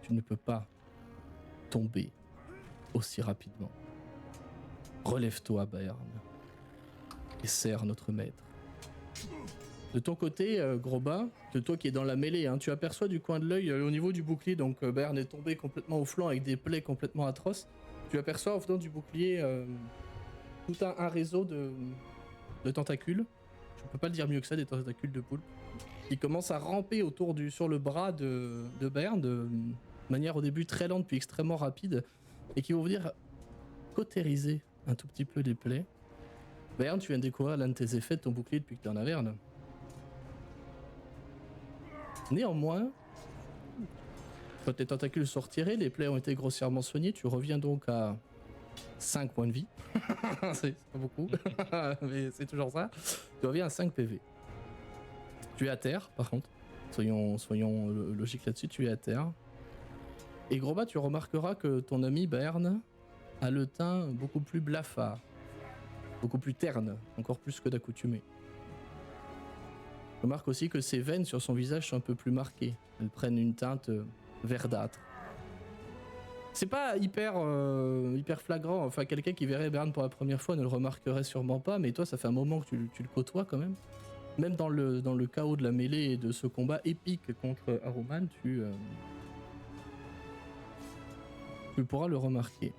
Tu ne peux pas tomber aussi rapidement. Relève-toi, Baern, et serre notre maître. De ton côté, Groba, de toi qui es dans la mêlée, hein, tu aperçois du coin de l'œil au niveau du bouclier, donc Baern est tombé complètement au flanc avec des plaies complètement atroces. Tu aperçois au flanc du bouclier tout un réseau de tentacules. Je peux pas le dire mieux que ça, des tentacules de poulpe, qui commencent à ramper sur le bras de Baern de manière au début très lente puis extrêmement rapide, et qui vont venir cautériser un tout petit peu les plaies. Baern, tu viens de découvrir l'un de tes effets de ton bouclier depuis que tu es en Averne. Néanmoins, quand tes tentacules sont retirés, les plaies ont été grossièrement soignées, tu reviens donc à 5 points de vie. C'est pas beaucoup, mais c'est toujours ça. Tu reviens à 5 PV. Tu es à terre, par contre. Soyons logiques là-dessus, tu es à terre. Et Groba, tu remarqueras que ton ami Baern a le teint beaucoup plus blafard, beaucoup plus terne, encore plus que d'accoutumée. Remarque aussi que ses veines sur son visage sont un peu plus marquées. Elles prennent une teinte verdâtre. C'est pas hyper flagrant. Enfin, quelqu'un qui verrait Baern pour la première fois ne le remarquerait sûrement pas, mais toi, ça fait un moment que tu le côtoies quand même. Même dans le chaos de la mêlée et de ce combat épique contre Aruman, tu pourras le remarquer.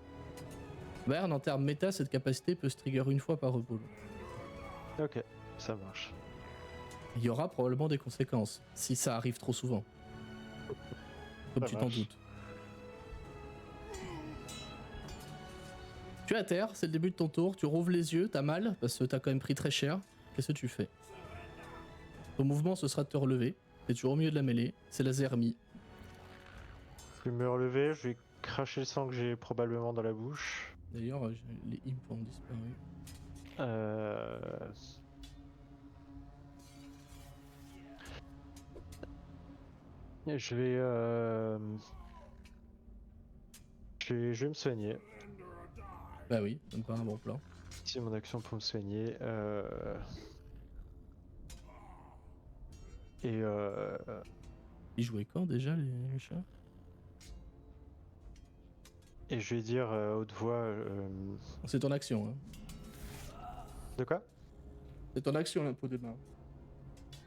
Baern, en termes méta, cette capacité peut se trigger une fois par repos. Ok, ça marche. Il y aura probablement des conséquences, si ça arrive trop souvent. Comme Ça tu t'en marche. doutes. Tu es à terre, c'est le début de ton tour, tu rouvres les yeux, t'as mal, parce que t'as quand même pris très cher. Qu'est-ce que tu fais? Ton mouvement, ce sera de te relever. T'es toujours au milieu de la mêlée, c'est la zermie. Je vais me relever, je vais cracher le sang que j'ai probablement dans la bouche. D'ailleurs, les imps ont disparu. Je vais me soigner. Bah oui, ça me paraît un bon plan. C'est mon action pour me soigner. Ils jouaient quand déjà, les chats? Et je vais dire haute voix. C'est ton action, hein. De quoi? C'est ton action, l'impôt de main.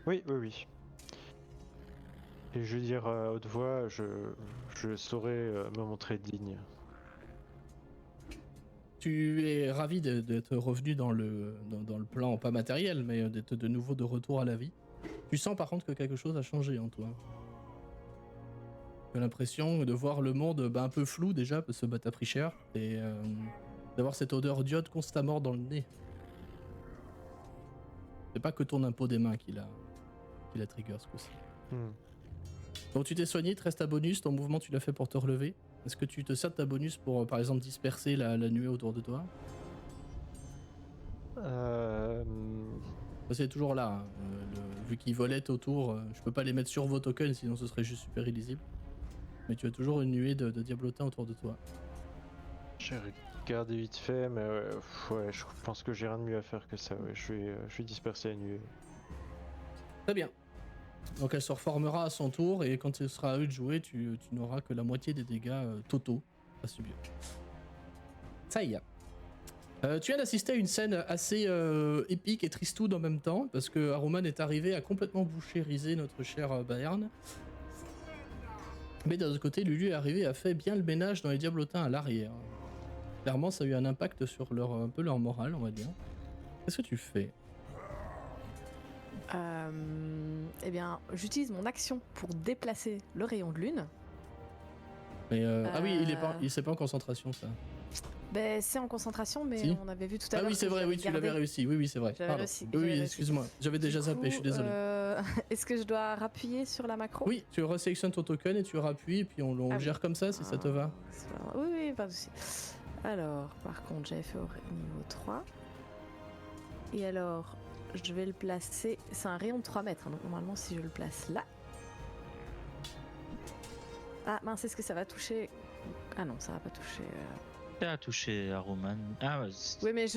Oui. Et je vais dire haute voix, je saurais me montrer digne. Tu es ravi d'être revenu dans le plan, pas matériel, mais d'être de nouveau de retour à la vie. Tu sens par contre que quelque chose a changé en toi. Tu as l'impression de voir le monde un peu flou déjà, parce que t'as pris cher, et d'avoir cette odeur d'iode constamment dans le nez. C'est pas que ton impôt des mains qui l'a trigger ce coup-ci. Donc tu t'es soigné, il te reste ta bonus, ton mouvement tu l'as fait pour te relever. Est-ce que tu te sers de ta bonus pour par exemple disperser la nuée autour de toi? C'est toujours là, hein. Vu qu'ils volaient autour, je peux pas les mettre sur vos tokens sinon ce serait juste super illisible. Mais tu as toujours une nuée de diablotins autour de toi. J'ai regardé vite fait, mais ouais, je pense que j'ai rien de mieux à faire que ça. Ouais. Je vais disperser la nuée. Très bien. Donc elle se reformera à son tour et quand ce sera à eux de jouer, tu n'auras que la moitié des dégâts totaux à subir. Ça y est. Tu viens d'assister à une scène assez épique et tristoude en même temps, parce que Aruman est arrivé à complètement bouchériser notre cher Baern. Mais d'un autre côté, Lulu est arrivé et a fait bien le ménage dans les diablotins à l'arrière. Clairement, ça a eu un impact sur un peu leur morale, on va dire. Qu'est-ce que tu fais? Eh bien, j'utilise mon action pour déplacer le rayon de lune. Mais ah oui, c'est pas en concentration, ça. Ben, c'est en concentration, mais si. On avait vu tout à l'heure. Ah oui, c'est vrai, oui, tu l'avais réussi. Oui, c'est vrai. J'avais réussi. Oui, excuse-moi. J'avais déjà zappé, je suis désolé. Est-ce que je dois rappuyer sur la macro? Oui, tu resélectionnes ton token et tu rappuies, et puis on gère comme ça, si ça te va. Oui, pas de souci. Alors, par contre, j'avais fait au niveau 3. Et alors, je vais le placer... C'est un rayon de 3 mètres, hein, donc normalement, si je le place là... Ah, mince, est-ce que ça va toucher... Ah non, ça va pas toucher... Ça a touché Aruman. Ah ouais. Oui, mais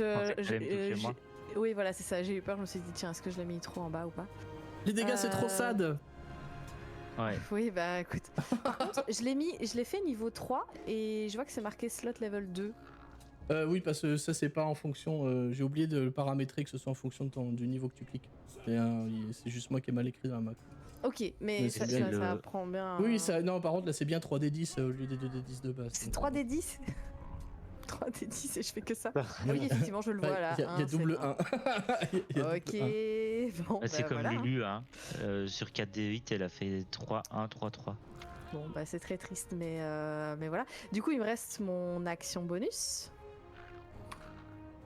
oui, voilà, c'est ça. J'ai eu peur. Je me suis dit, tiens, est-ce que je l'ai mis trop en bas ou pas? Les dégâts, c'est trop sad. Ouais. Oui, bah écoute. Par contre, je l'ai fait niveau 3 et je vois que c'est marqué slot level 2. Oui, parce que ça, c'est pas en fonction. J'ai oublié de le paramétrer que ce soit en fonction du niveau que tu cliques. C'est juste moi qui ai mal écrit dans la Mac. Ok, mais Mais ça, c'est bien ça prend bien. Oui, ça, non, par contre, là, c'est bien 3D10 au lieu des 2D10 de base. C'est donc, 3D10 3D10 et je fais que ça. Ah Ah oui, effectivement, je le vois là. Il y a Un, c'est double un. 1. Il y a Ok, double 1. bon, Bah, c'est bah comme voilà. Lulu, hein. Sur 4D8, elle a fait 3-1, 3-3. Bon, bah c'est très triste, mais voilà. Du coup, il me reste mon action bonus.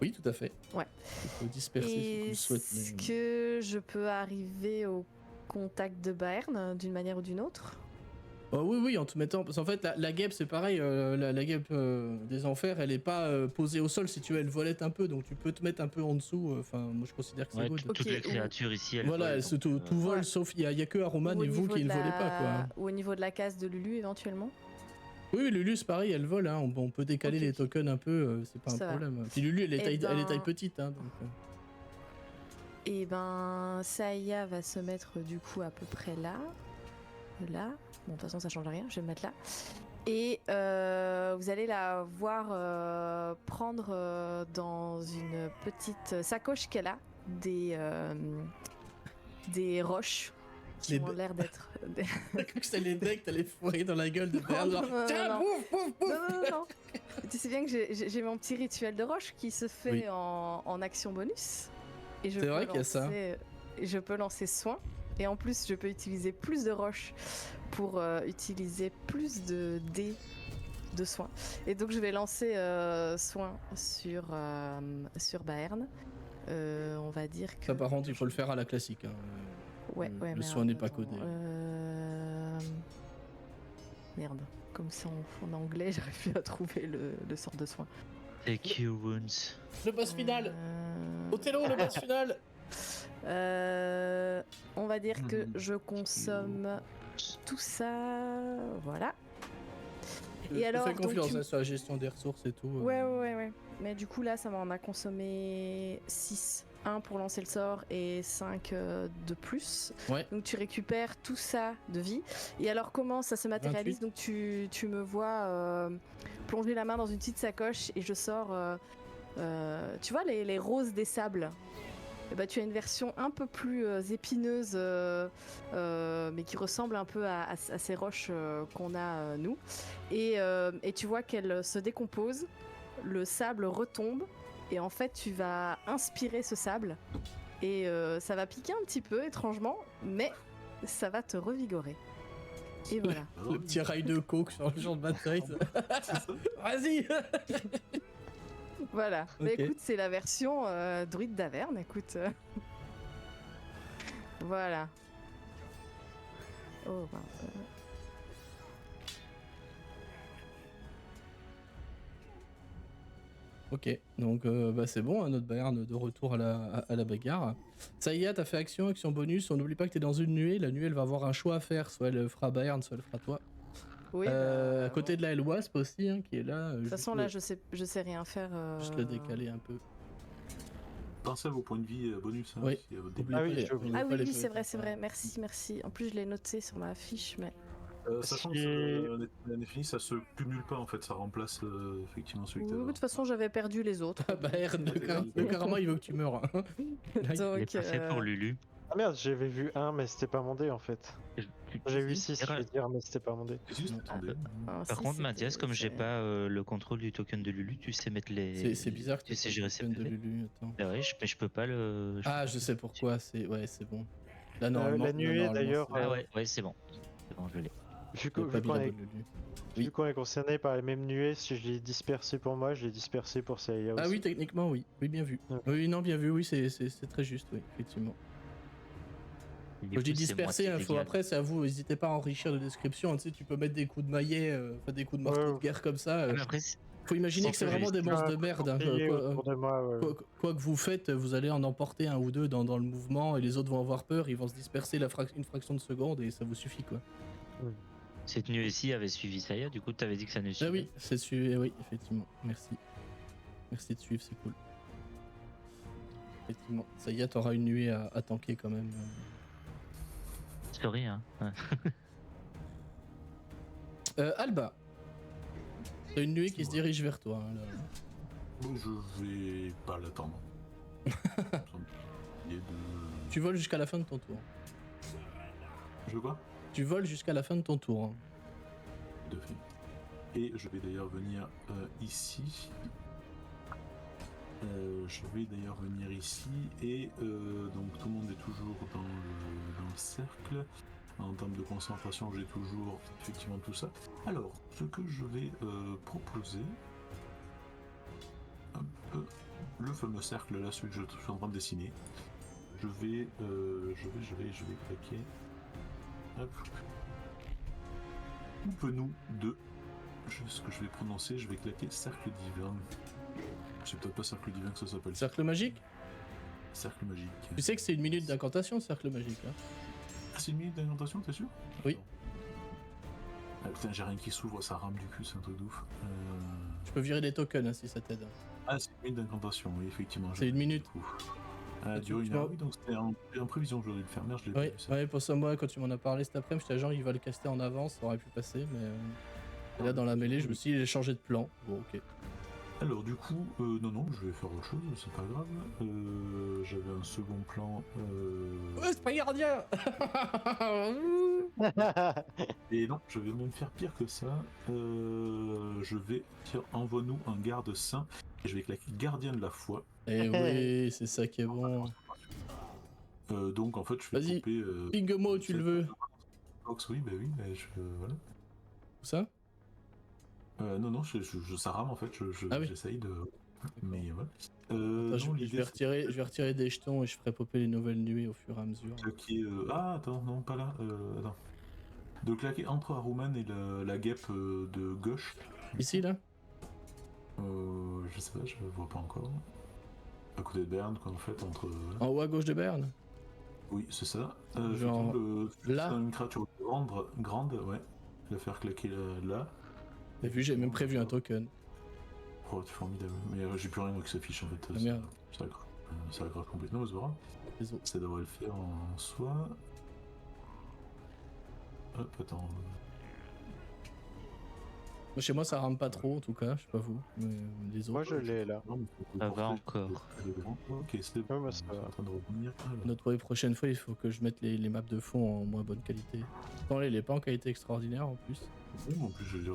Oui, tout à fait. Ouais. Il faut disperser si tu le souhaites. Est-ce que je peux arriver au contact de Baern d'une manière ou d'une autre? Oh, oui, en te mettant. Parce qu'en fait, la guêpe, c'est pareil. La guêpe des enfers, elle est pas posée au sol si tu veux, elle volette un peu. Donc tu peux te mettre un peu en dessous. Enfin, moi, je considère que c'est Ouais, good. toutes Ok, les créatures ici, elles Voilà, volent, donc, tout vole, Ouais. sauf il y a que Aruman Ou au et vous niveau qui de ne volez pas, quoi. Ou au niveau de la case de Lulu éventuellement? Oui, Lulu, c'est pareil, elle vole. Hein. On peut décaler Ok, les ok. tokens un peu, c'est pas un Ça va. problème. Puis Lulu, elle est Eh taille ben- petite. Hein, donc, Et ben, Saya va se mettre du coup à peu près là. Là. Bon, de toute façon, ça change rien, je vais me mettre là. Et vous allez la voir prendre dans une petite sacoche qu'elle a des roches qui Les ont be- l'air d'être. J'ai cru que c'était les decks, t'allais foirer dans la gueule de Berne. non, Genre, non, tiens, non. bouffe, bouffe, bouffe. Non. Tu sais bien que j'ai mon petit rituel de roche qui se fait Oui. en action bonus. Et je C'est peux vrai qu'il y a ça. Je peux lancer soin. Et en plus, je peux utiliser plus de roches pour utiliser plus de dés de soins. Et donc, je vais lancer soin sur Baern. On va dire que. Ça, par contre, il faut le faire à la classique. Hein. Ouais, le merde, soin n'est pas attends, codé. Merde. Comme ça en anglais, j'arrive plus à trouver le sort de soin. Take your wounds. Le boss final. Othello, le boss final. On va dire que je consomme tout ça. Voilà. Et alors, fais donc, confiance hein, sur la gestion des ressources et tout. Ouais. Mais du coup, là, ça m'en a consommé 6. 1 pour lancer le sort et 5 de plus. Ouais. Donc tu récupères tout ça de vie. Et alors comment ça se matérialise? 28. Donc tu me vois plonger la main dans une petite sacoche et je sors... tu vois les roses des sables? Et bah, tu as une version un peu plus épineuse, mais qui ressemble un peu à ces roches qu'on a nous. Et tu vois qu'elle se décompose, le sable retombe, et en fait tu vas inspirer ce sable, et ça va piquer un petit peu étrangement, mais ça va te revigorer. Et voilà. Le petit rail de coke sur le champ de bataille. C'est ça. Vas-y. Voilà. Mais Ok. écoute, c'est la version druide d'Averne, écoute. Voilà. Oh, ben, Ok, donc bah, c'est bon, hein, notre Bayern de retour à la bagarre. Ça y est, t'as fait action bonus. On n'oublie pas que t'es dans une nuée. La nuée, elle va avoir un choix à faire. Soit elle fera Bayern, soit elle fera toi. oui, À côté de la Wasp aussi, hein, qui est là. de toute façon, là, je sais rien faire. Juste la décaler un peu. Pensez à vos points de vie bonus. Hein, Oui. si, au début. Oublie Ah pas oui, les- j'ai oublié. oublie Ah pas oui, les oui, feux. c'est vrai. Merci. En plus, je l'ai noté sur ma fiche, mais. Sachant que l'année finie, ça se cumule pas en fait, ça remplace effectivement celui Oui, que de t'as. toute façon, j'avais perdu les autres. Ah, Bayern, le karma, il veut que tu meurs. Hein. Il est Donc, pas fait pour Lulu. Ah merde, j'avais vu 1, mais c'était pas mon dé en fait. J'ai vu 6, je vais dire, mais c'était pas mon dé. Juste, attendez. Par contre, Mathias, comme j'ai pas le contrôle du token de Lulu, tu sais mettre les. C'est bizarre que tu sais gérer ses de PV. Lulu. Attends. Ah ouais, mais je peux pas le. Ah, je sais pourquoi. C'est bon. Là, normalement, la nuée, normalement, d'ailleurs, c'est- Ah ouais, c'est bon. C'est bon, je l'ai. Vu il y a pas qu'on mis la est, bonne Lulu. Oui. vu qu'on est concerné par les mêmes nuées, si je l'ai dispersé pour moi, je l'ai dispersé pour Saya aussi. Ah oui, techniquement, oui. Oui, bien vu. Ok. Oui, non, bien vu. Oui, c'est très juste, oui, effectivement. Quand je dis disperser, hein, après, c'est à vous. N'hésitez pas à enrichir de description. Tu sais, tu peux mettre des coups de maillet, des coups de marteau Ouais. de guerre comme ça. Après, Faut imaginer Sans que c'est que vraiment des j'ai monstres un de merde. Hein. Payé autour de moi, ouais. Quoi que vous faites, vous allez en emporter un ou deux dans le mouvement et les autres vont avoir peur. Ils vont se disperser une fraction de seconde et ça vous suffit, quoi. cette nuit ici avait suivi Saya, du coup, t'avais dit que ça ne Ah suivait. oui, c'est suivi, oui, effectivement. Merci. Merci de suivre, c'est cool. Effectivement. Ça y est, t'auras une nuée à tanker quand même. Sorry, hein. Ouais. Alba. T'as une nuée qui se dirige vers toi. Hein, là. Bon, je vais pas l'attendre. Et de... Tu voles jusqu'à la fin de ton tour. Je vois. Tu voles jusqu'à la fin de ton tour. Hein. Tout à fait. Et je vais d'ailleurs venir ici. Je vais d'ailleurs venir ici et donc tout le monde est toujours dans le cercle. En termes de concentration, j'ai toujours effectivement tout ça. Alors, ce que je vais proposer, un peu, le fameux cercle là, celui que je suis en train de dessiner. Je vais claquer. Hop. Coupe-nous de. Ce que je vais prononcer, je vais claquer cercle divin. C'est peut-être pas cercle divin que ça s'appelle. Cercle magique? Cercle magique. Tu sais que c'est une minute d'incantation, cercle magique. Hein. Ah, c'est une minute d'incantation, t'es sûr? Oui. Ah, putain, j'ai rien qui s'ouvre, ça rame du cul, c'est un truc d'ouf. Je peux virer des tokens hein, si ça t'aide. Ah, c'est une minute d'incantation, oui, effectivement. C'est une minute. Dure une heure, oui, donc c'était en prévision, j'aurais dû le faire. Merde, je l'ai pas Oui, vu, ça. ouais, pour ça, moi, quand tu m'en as parlé cet après-midi, j'étais genre, il va le caster en avance, ça aurait pu passer, mais. Et là, dans la mêlée, je me suis dit, il a changé de plan. Bon, ok. Alors, du coup, non, je vais faire autre chose, c'est pas grave. J'avais un second plan. Ouais, c'est pas gardien. Et non, je vais même faire pire que ça. Je vais dire, envoie-nous un garde saint. Et je vais claquer gardien de la foi. Eh oui, c'est ça qui est bon. Donc, en fait, je vais Vas-y, couper. Ping-moi où tu le veux. Box, oui, mais je. Voilà. Où ça? Non, ça rame en fait, Ah oui. j'essaye de. Mais voilà. Attends, je vais retirer des jetons et je ferai popper les nouvelles nuées au fur et à mesure. Claquer. Ah, attends, non, pas là. Attends. De claquer entre Aruman et la guêpe de gauche. Ici, là? Je sais pas, je vois pas encore. À côté de Berne, quoi, en fait, entre. En haut à gauche de Berne? Oui, c'est ça. Genre là? Une créature grande, ouais. La faire claquer là. T'as vu, j'ai même prévu un token. Oh, c'est formidable. Mais j'ai plus rien qui s'affiche en fait. Ah, merde. Ça grave complètement, mais c'est pas grave. Désolé. Ça devrait le faire en soi. Hop, attends. Moi, chez moi, ça rame pas trop, en tout cas, je sais pas vous. Mais les autres. Moi je l'ai là. Non, mais faut Ça porter va encore. Ok, c'est bon. Ouais, moi, ça Je suis va. en train de revenir. Alors. Notre prochaine fois, il faut que je mette les maps de fond en moins bonne qualité. Attends, là, il est pas en qualité extraordinaire en plus. Bon, en plus, je veux dire,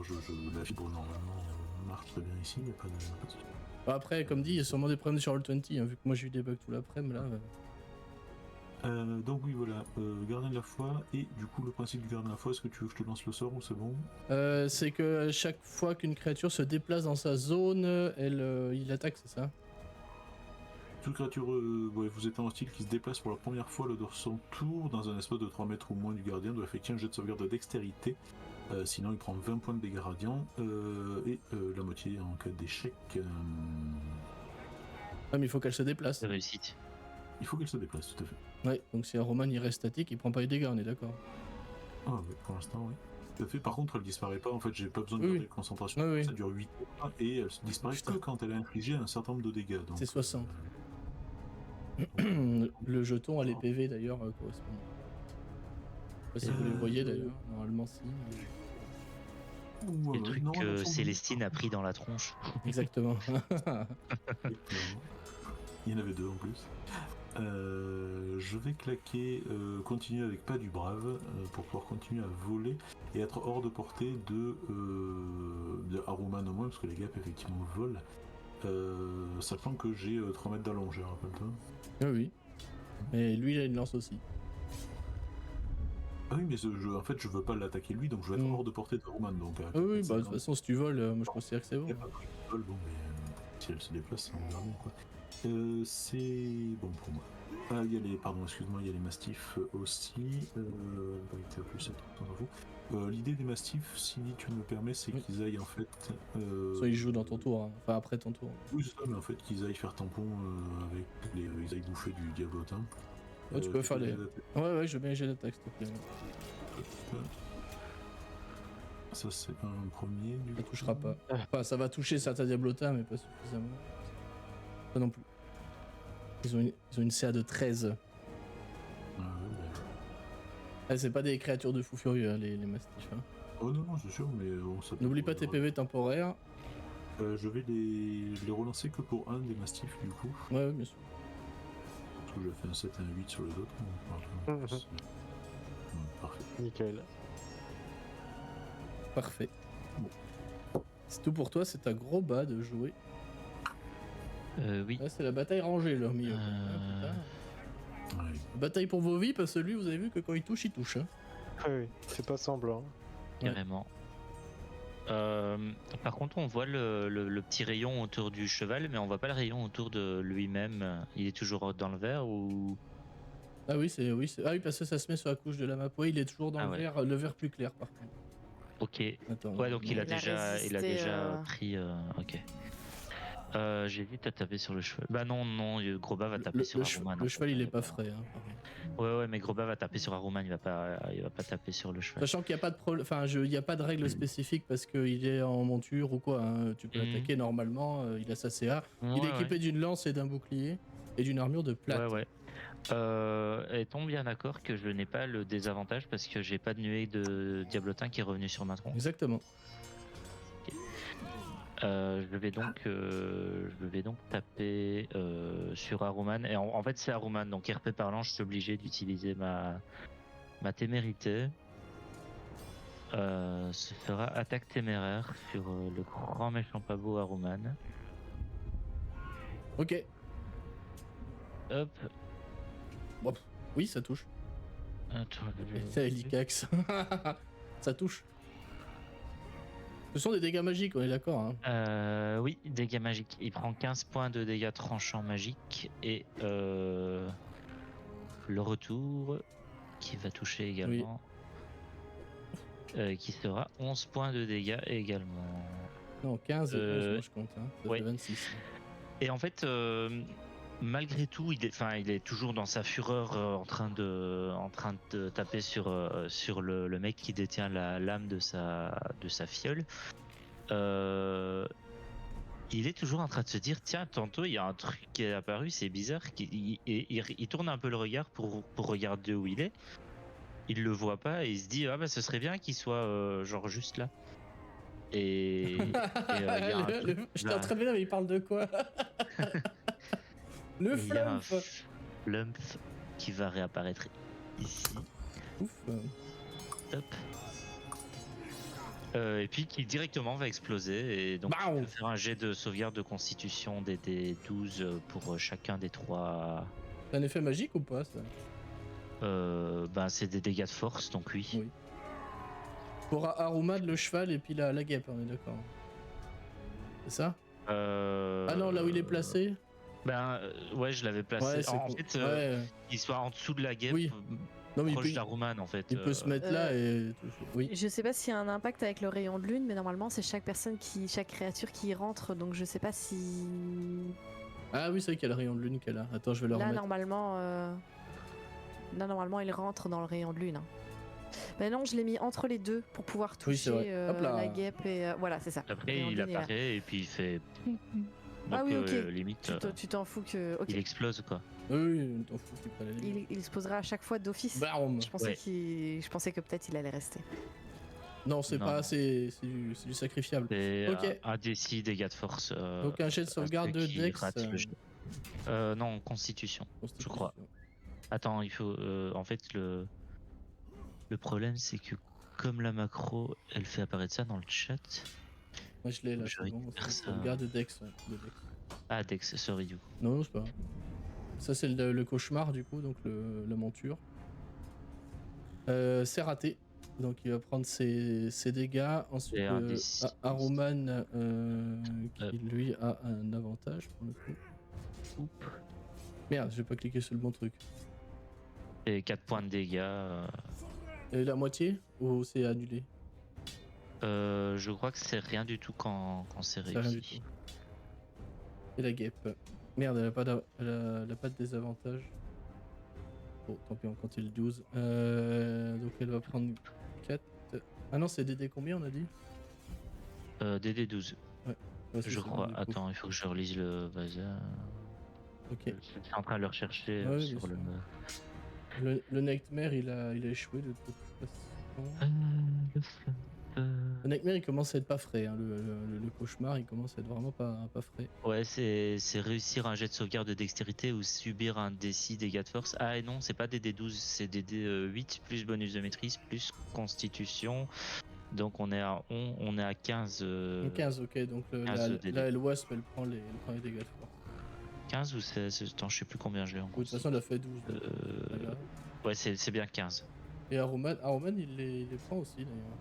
la fibre normalement marche très bien ici, il n'y a pas de. Bon, après, comme dit, il y a sûrement des problèmes sur Roll20, hein, vu que moi j'ai eu des bugs tout l'après-midi là. Donc oui, voilà, gardien de la foi, et du coup, le principe du gardien de la foi, est-ce que tu veux que je te lance le sort ou c'est bon? C'est que chaque fois qu'une créature se déplace dans sa zone, il attaque, c'est ça? Toute créature, vous êtes un hostile qui se déplace pour la première fois lors de son tour dans un espace de 3 mètres ou moins du gardien doit effectuer un jet de sauvegarde de dextérité. Sinon, il prend 20 points de dégâts radiants et la moitié en cas d'échec. Ah, mais il faut qu'elle se déplace. C'est réussite. Il faut qu'elle se déplace, tout à fait. Ouais, donc si un Roman il reste statique, il prend pas les dégâts, on est d'accord. Ah oui, pour l'instant, oui. Tout à fait. Par contre, elle disparaît pas. En fait, j'ai pas besoin de Oui, garder oui. de concentration. Oui, oui. Ça dure 8 tours et elle se disparaît Putain. que quand elle a infligé un certain nombre de dégâts. donc, C'est 60. Le jeton à les PV d'ailleurs correspond. Je sais pas si vous les voyez d'ailleurs, normalement si. Ouais, Le truc non, que elles sont Célestine a pris dans la tronche. Exactement. Il y en avait 2 en plus. Je vais claquer, continuer avec pas du brave pour pouvoir continuer à voler et être hors de portée de Aruman au moins parce que les guêpes effectivement volent. Sachant que j'ai 3 mètres d'allongeur, rappelle-toi. Oui, oui. Et lui il a une lance aussi. Ah oui, mais en fait je veux pas l'attaquer lui donc je vais être hors de portée d'Aruman donc. Oui, oui, bah de toute façon si tu voles, moi je considère que c'est bon. Il y a pas de vol, bon mais si elle se déplace, on verra bien quoi. C'est bon pour moi. Ah, il y a les, pardon, excuse-moi, il y a les mastifs aussi. L'idée des mastifs, si tu me le permets, c'est Oui. qu'ils aillent en fait. Soit il joue dans ton tour, hein. Enfin après ton tour. Oui, c'est ça, mais en fait qu'ils aillent faire tampon avec ils aillent bouffer du diablotin. Ouais, tu peux faire les. Ouais, je veux bien les jets d'attaque s'il te plaît. Ça c'est un premier. Du Ça coup. touchera pas. Enfin, ça va toucher certains diablotins, mais pas suffisamment. Pas non plus. Ils ont une CA de 13. Ah, ouais, Ah, c'est pas des créatures de fou furieux, hein, les mastifs. Hein. Oh non, c'est sûr, mais bon, ça peut- N'oublie pas tes PV temporaires. Je vais les relancer que pour un des mastifs, du coup. Ouais, bien sûr. Parce que j'ai fait un 7 et un 8 sur les autres. Parfait. Nickel. Parfait. Bon. C'est tout pour toi, c'est à gros bas de jouer. Oui. Là, c'est la bataille rangée, là, au milieu. Euh. Putain. Ouais. Bataille pour vos vies, parce que lui, vous avez vu que quand il touche, il touche. Hein. Oui, c'est pas semblant. Carrément. Par contre, on voit le petit rayon autour du cheval, mais on voit pas le rayon autour de lui-même. Il est toujours dans le vert ou... Ah oui, ah oui, parce que ça se met sur la couche de la map. Oui, il est toujours dans Ah le ouais. vert, le vert plus clair, par contre. Ok. Attends, Ouais, donc il a Il a déjà résisté, pris... Ok. J'hésite à taper sur le cheval. Bah non, Groba va taper sur Aruman. le cheval, il est pas frais. Hein, par contre. Ouais, mais Groba va taper sur Aruman, il va pas taper sur le cheval. Sachant qu'il n'y a pas de problème, enfin, il y a pas de règle spécifique parce qu'il est en monture ou quoi. Hein. Tu peux Mhm. l'attaquer normalement. Il a sa CA. Il est Ouais, équipé d'une lance et d'un bouclier et d'une armure de plate. Ouais. Est-on bien d'accord que je n'ai pas le désavantage parce que j'ai pas de nuée de diablotin qui est revenu sur ma tronche. Exactement. Je vais donc taper sur Aruman. Et en fait, c'est Aruman. Donc, RP parlant, je suis obligé d'utiliser ma témérité. Ce sera attaque téméraire sur le grand méchant pas beau Aruman. Ok. Hop. Bon, oui, ça touche. Attends, C'est Helicax. Ça touche. Ce sont des dégâts magiques, on est d'accord. Hein. Oui, dégâts magiques. Il prend 15 points de dégâts tranchants magiques et le retour qui va toucher également. Qui sera 11 points de dégâts également. Non, 15 et 11, moi je compte. Hein. Ça ouais. fait 26. Et en fait, malgré tout, il est toujours dans sa fureur en train de taper sur le mec qui détient la lame de sa fiole. Il est toujours en train de se dire, tiens, tantôt il y a un truc qui est apparu, c'est bizarre. Il tourne un peu le regard pour regarder où il est. Il le voit pas et il se dit, ah bah ce serait bien qu'il soit genre juste là. Et il y a un truc, J'étais en train de dire, mais il parle de quoi? Le il y a un flump. flump qui va réapparaître ici. Ouf. Top. Et puis qui directement va exploser. Et donc Bah, tu peux faire un jet de sauvegarde de constitution des 12 pour chacun des 3. C'est un effet magique ou pas ça? C'est des dégâts de force, donc oui. Oui. Pour Arumad, le cheval et puis la guêpe, on est d'accord. C'est ça? Ah non, là où il est placé? Ouais, je l'avais placé. Ouais, en fait, il soit en dessous de la guêpe, Oui. Non, mais proche d'Aruman en fait. il peut se mettre là et... Oui. Je sais pas s'il y a un impact avec le rayon de lune, mais normalement c'est chaque créature qui y rentre, donc je sais pas si... Ah oui, c'est vrai qu'il y a le rayon de lune qu'elle a. Attends, je vais le Là remettre. normalement il rentre dans le rayon de lune. Hein. Ben non, je l'ai mis entre les deux pour pouvoir Oui, c'est toucher vrai. Hop là. la guêpe et... voilà, c'est ça. Après, Rayon de il lune est là. apparaît et puis il fait. Ah oui, ok. Limite, Tu t'en fous que... Ok. il explose quoi. Oui, t'en fous, tu prends la ligne. Il exposera à chaque fois d'office. Bam. Je pensais, Ouais. je pensais que peut-être il allait rester. Non, c'est Non. pas assez, c'est du sacrifiable. C'est Ok. un D6 dégâts de force. Donc un jet de sauvegarde de ceux qui Dex. ratent le jet. Non, constitution. Je crois. Attends, il faut. En fait, le problème, c'est que comme la macro, elle fait apparaître ça dans le chat. Moi je l'ai là, Je c'est bon. récupère C'est ça. sauvegarde de Dex. Ouais, de Dex. Ah, Dex, sorry, du coup. Non, c'est pas grave. Ça c'est le cauchemar du coup, donc la monture. C'est raté. Donc il va prendre ses dégâts. Ensuite, Et un D6. Aruman qui lui a un avantage pour le coup. Oups. Merde, j'ai pas cliqué sur le bon truc. Et 4 points de dégâts. Et la moitié ou c'est annulé? Je crois que c'est rien du tout quand c'est C'est rien du réussi. tout. Et la guêpe. Merde, elle a pas de désavantage. Bon, tant pis, on continue le 12. Donc elle va prendre 4. Ah non, c'est DD combien on a dit? DD12, Ouais, c'est je ça, crois. du coup. Attends, il faut que je relise le bazar. Ok. Je suis en train de le rechercher Ouais, sur bien le. Le Nightmare, il a échoué de toute façon. Le flump. nightmare il commence à être pas frais, hein. Le cauchemar il commence à être vraiment pas frais. Ouais, c'est réussir un jet de sauvegarde de dextérité ou subir un D6 dégâts de force. Ah et non, c'est pas des D12, c'est des D8 plus bonus de maîtrise plus constitution. Donc on est à 15. 15, ok, donc 15 DD. là, elle wasp, elle prend les dégâts de force. 15 ou 16. Attends, je sais plus combien j'ai en Oui, de toute façon, elle a fait 12. donc, voilà. Ouais, c'est bien 15. Et Aroman, il les prend aussi d'ailleurs.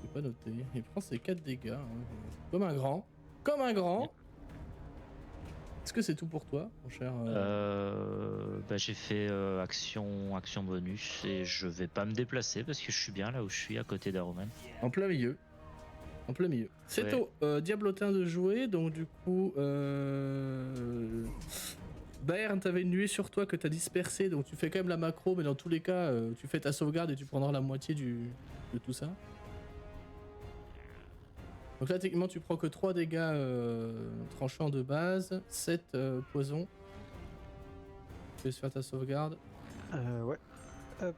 Je pas noté. Il prend ses 4 dégâts. Hein. Comme un grand. Comme un grand. Est-ce que c'est tout pour toi, mon cher Bah, j'ai fait action bonus et je vais pas me déplacer parce que je suis bien là où je suis à côté d'Aroman. En plein milieu. En plein milieu. C'est Ouais. au Diablotin de jouer, donc du coup... Bayern, t'avais une nuée sur toi que t'as dispersée, donc tu fais quand même la macro, mais dans tous les cas, tu fais ta sauvegarde et tu prendras la moitié de tout ça. Donc là, techniquement, tu prends que 3 dégâts tranchants de base, 7 poison. Tu laisses faire ta sauvegarde, Ouais. Hop.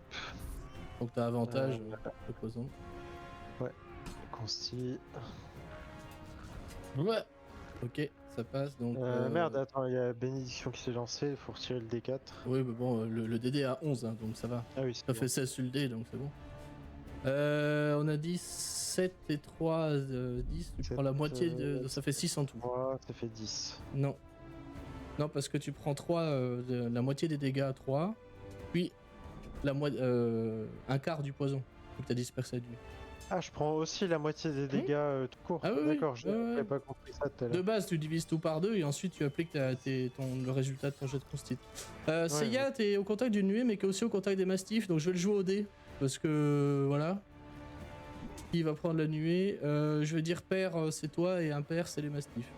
donc t'as avantage de poison. Consti. Ouais. Ok, ça passe, donc... Merde, attends, il y a Bénédiction qui s'est lancée, il faut retirer le D4. Oui, mais bon, le DD à 11, hein, donc ça va. Ah oui, Ça c'est fait bon. 16 sur le dé, donc c'est bon. On a dit 7 et 3, 10. Tu prends la moitié de... Ça fait 6 en tout. 3, ça fait 10. Non. Non, parce que tu prends 3, la moitié des dégâts à 3, puis un quart du poison que tu as dispersé de lui. Ah, je prends aussi la moitié des dégâts tout court. Ah oui, oui, D'accord, je ouais, n'avais ouais. pas compris ça tout à De l'heure. base, tu divises tout par 2 et ensuite tu appliques le résultat de ton jet de consti. Seiya, t'es au contact d'une nuée, mais qui est aussi au contact des mastifs, donc je vais le jouer au dé. Parce que voilà. Qui va prendre la nuée? Je vais dire père, c'est toi, et impair, c'est les mastifs.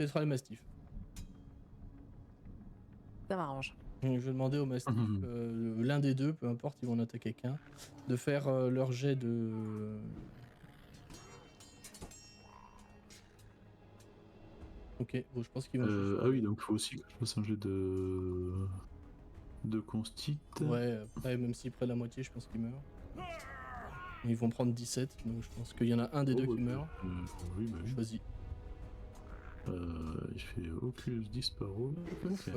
Ce sera les mastifs. Ça m'arrange. Donc, je vais demander aux mastifs, l'un des deux, peu importe, ils vont en attaquer qu'un, de faire leur jet de. Ok, bon, je pense qu'ils vont. juste- Ah oui, donc il faut aussi que je fasse un jet de constit. Ouais, après, même s'ils prennent la moitié, je pense qu'ils meurent. Ils vont prendre 17, donc je pense qu'il y en a un des deux qui meurt. Oui, bah oui. Choisis. Il fait Oculus Disparo. Ouf.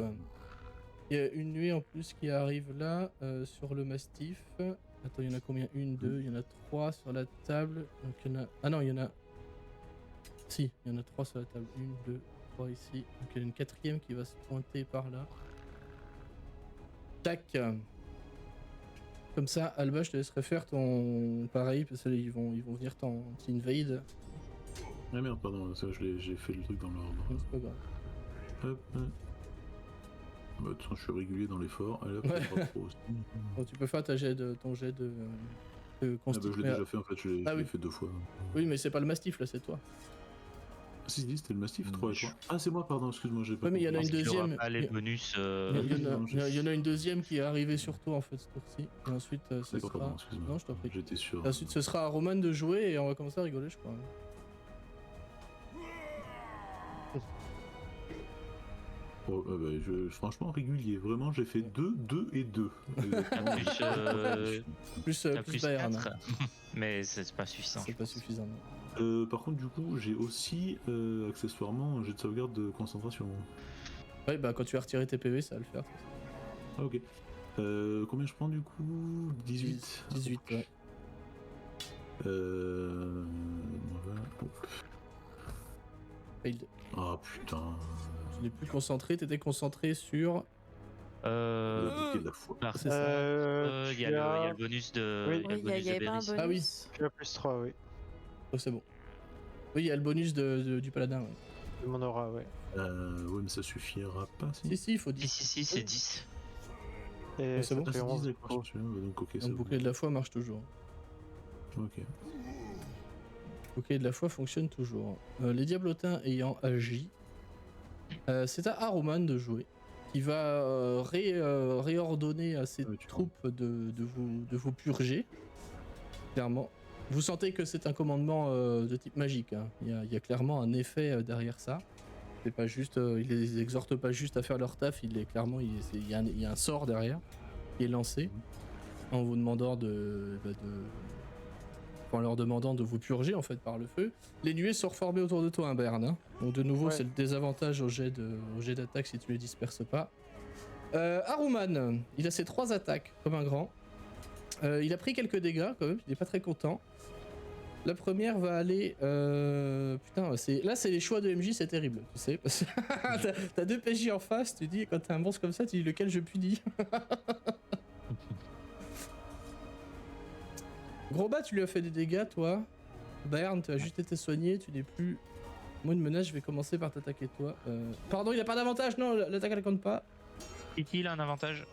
Il y a une nuée en plus qui arrive là, sur le mastif. Attends, il y en a combien? 1, 2, il y en a 3 sur la table. Donc il y en a... Ah non, il y en a... Si, il y en a 3 sur la table. 1, 2, 3 ici. Donc il y en a une quatrième qui va se pointer par là. Tac. Comme ça, Alba, je te laisserai faire ton... Pareil, parce qu'ils vont venir t'invade. Ah merde, pardon, ça, j'ai fait le truc dans l'ordre. Donc c'est pas grave. Hop. Bah, de toute façon, je suis régulier dans l'effort. Allez, hop, Ouais. pas trop aussi. Donc tu peux faire ton jet de Ah bah, je constituer. l'ai déjà fait en fait, je l'ai Ah oui. fait 2 fois. Oui, mais c'est pas le mastif là, c'est toi. Si, c'était le Mastiff 3 et 3. Ah, c'est moi, pardon, excuse-moi, j'ai pas Ouais, mais il y en a compris. une Il y aura deuxième. pas les bonus. Il y en a une deuxième qui est arrivée sur toi en fait ce tour-ci. Et ensuite ce D'accord, sera. pardon, excuse-moi. Non, je t'en prie. J'étais sûr. Et ensuite ce sera à Roman de jouer et on va commencer à rigoler, je crois. Oh, bah, franchement, régulier. Vraiment, j'ai fait 2, 2 et 2. T'as Plus plus Bayern. 4, mais c'est pas suffisant. C'est pas suffisant. Par contre, du coup, j'ai aussi accessoirement un jet de sauvegarde de concentration. Ouais, bah quand tu vas retirer tes PV, ça va le faire. Ah, ok. Combien je prends du coup? 18. 18, ouais. Voilà. Hop. Failed. Ah putain. Tu n'es plus concentré, t'étais concentré sur. La bouquet de la foi. C'est ça. Il y a le bonus de. Oui. il y a le Oui, bonus il y avait de pas un Bérénice. bonus. Ah oui. Tu as plus 3, oui. Oh, c'est bon. Oui, il y a le bonus du paladin. Ouais. De mon aura, ouais. Ouais, mais ça suffira pas. Si, il faut 10. Si, c'est 10. Et Ouais, c'est ça bon. fait Ah, c'est 11. 10 d'accord, celui-là. Donc, ok, Donc, ça le bouclier de la foi marche toujours. Ok. Le bouclier de la foi fonctionne toujours. Les diablotins ayant agi, c'est à Aroman de jouer, qui va réordonner à ses Ouais, tu troupes de vous purger. Clairement. Vous sentez que c'est un commandement de type magique. Hein. Il y a clairement un effet derrière ça. C'est pas juste, il les exhorte pas juste à faire leur taf. Il est clairement, il y a un sort derrière qui est lancé. en vous demandant en leur demandant de vous purger en fait par le feu. Les nuées sont reformées autour de toi, hein, Bern. Hein. Donc de nouveau, Ouais. c'est le désavantage au jet d'attaque si tu les disperses pas. Haruman, il a ses 3 attaques comme un grand. Il a pris quelques dégâts quand même, il est pas très content. La première va aller... Putain, là c'est les choix de MJ, c'est terrible, tu sais. Parce que t'as 2 PJ en face, tu dis, quand t'as un monstre comme ça, tu dis lequel je punis. Gros bas, tu lui as fait des dégâts, toi. Bayern, tu as juste été soigné, tu n'es plus... Moi, une menace, je vais commencer par t'attaquer, toi. Pardon, il a pas d'avantage, non, l'attaque elle compte pas. Il a un avantage.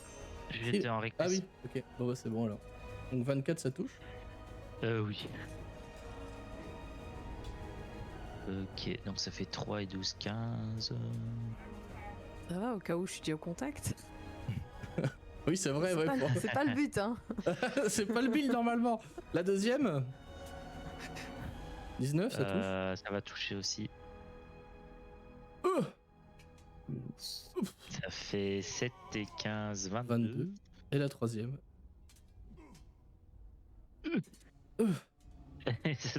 J'étais en reckless. Ah oui, ok, bon bah c'est bon alors. Donc 24, ça touche. Oui. Ok, donc ça fait 3 et 12, 15. Ça va, au cas où je suis dit au contact. Oui, c'est vrai, C'est ouais. pas, bon. c'est pas le but, hein. C'est pas le build normalement. La deuxième 19, ça touche. Ça va toucher aussi. Ça fait 7 et 15, 22. 22. Et la troisième.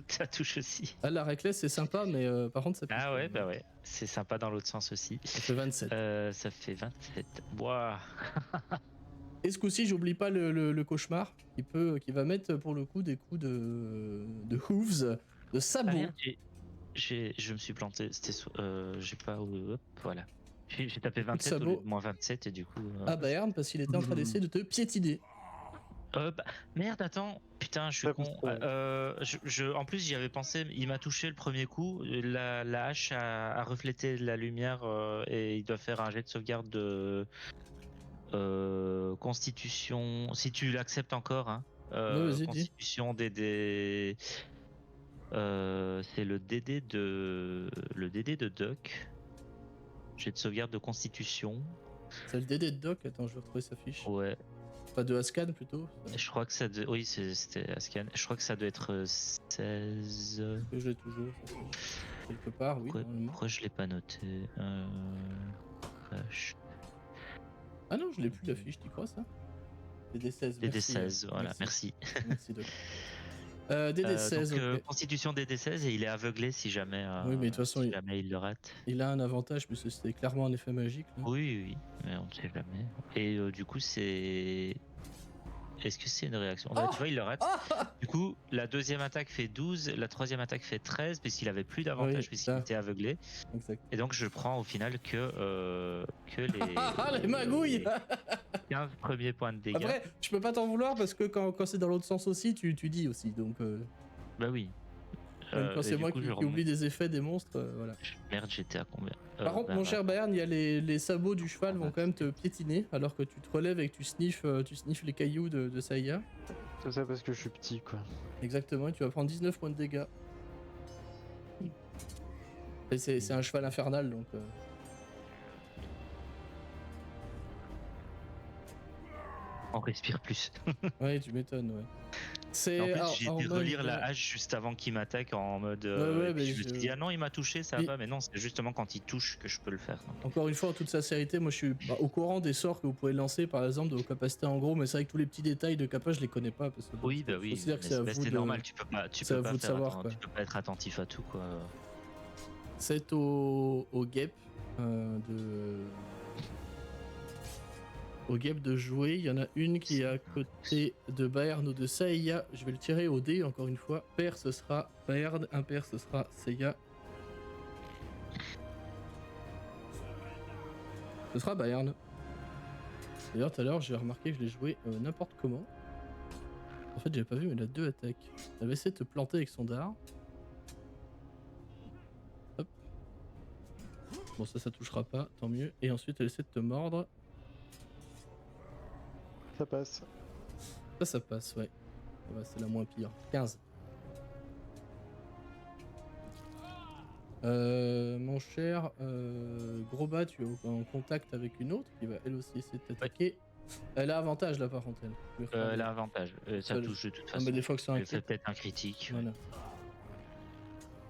Ça touche aussi. Ah, la reckless, c'est sympa, mais par contre, ça pique. Ah ouais, bah ouais. C'est sympa dans l'autre sens aussi. Ça fait 27. Ça fait 27. Ouah. Et ce coup-ci, j'oublie pas le cauchemar qui va mettre pour le coup des coups de hooves, de sabots. Ah, merde, je me suis planté. C'était j'ai pas. Hop, voilà. J'ai tapé 27 au lieu sabot. de moins 27 et du coup. Ah Bayern, parce qu'il était en train d'essayer de te piétiner. Merde, attends. Putain, je suis Ça con. pousse pas. En plus, j'y avais pensé. Il m'a touché le premier coup. La hache a reflété la lumière et il doit faire un jet de sauvegarde de constitution. Si tu l'acceptes encore, hein. Ouais, vas-y, dis. Constitution DD. C'est le DD de Doc. Jet de sauvegarde de constitution. C'est le DD de Doc. Attends, je vais retrouver sa fiche. Ouais. Pas de Ascan plutôt. Je crois que ça doit... Oui, c'était Ascan. Je crois que ça doit être 16. Que je l'ai toujours. Ça, quelque part, oui. Normalement. Pourquoi je l'ai pas noté H. Ah non, je l'ai plus la fiche, tu crois ça DD16. DD16, voilà, merci. Merci Doc. DD16, donc, ok. constitution DD16 et il est aveuglé si jamais, Oui, mais de toute façon, si jamais il le rate. Il a un avantage, puisque c'était clairement un effet magique. Là. Oui, mais on ne sait jamais. Et du coup, c'est... Est-ce que c'est une réaction? Bah, tu vois, il le rate. Du coup, la deuxième attaque fait 12, la troisième attaque fait 13, puisqu'il avait plus d'avantage, Oui, puisqu'il ça. était aveuglé. Exact. Et donc, je prends au final que Les magouilles 15 premiers points de dégâts. Après, je peux pas t'en vouloir, parce que quand c'est dans l'autre sens aussi, tu dis aussi, donc... Bah oui. Même quand Et c'est du moi coup, qui je oublie des effets des monstres, voilà. Merde, j'étais à combien? Par contre, mon cher Bayern, il y a les sabots du cheval vont quand même te piétiner, alors que tu te relèves et que tu sniffes les cailloux de Saïa. C'est ça parce que je suis petit, quoi. Exactement, et tu vas prendre 19 points de dégâts. Et c'est un cheval infernal, donc... On respire plus. Ouais, tu m'étonnes, ouais. C'est... En plus, alors, j'ai en dû mode, relire la hache juste avant qu'il m'attaque en mode. ouais, et puis mais je me suis dit, ah non, il m'a touché, ça Mais- va, mais non, c'est justement quand il touche que je peux le faire. Donc. Encore une fois, en toute sincérité, moi je suis au courant des sorts que vous pouvez lancer, par exemple, de vos capacités en gros, mais c'est vrai que tous les petits détails de capa, je les connais pas. Parce que, bon, Oui, bah je oui, considère que mais c'est à vous c'est de... normal, tu peux pas c'est à vous de faire savoir, quoi. tu peux pas être attentif à tout, quoi. C'est au guêpe au guêpe de jouer. Il y en a une qui est à côté de Bayern ou de Seiya. Je vais le tirer au dé encore une fois. Pair ce sera Bayern, impair ce sera Seiya. Ce sera Bayern. D'ailleurs tout à l'heure j'ai remarqué que je l'ai joué n'importe comment. En fait j'avais pas vu mais il a 2 attaques. Elle va essayer de te planter avec son dard. Hop. Bon ça touchera pas, tant mieux. Et ensuite elle essaie de te mordre. Ça passe. Ça passe, ouais. Ça va, c'est la moins pire. 15. Mon cher Groba, tu es en contact avec une autre qui va elle aussi essayer de t'attaquer. Elle a avantage là par contre elle. Elle a avantage, ça Ça, touche de toute Ah, façon. mais des fois que c'est un Elle fait crit. peut-être un critique. Voilà.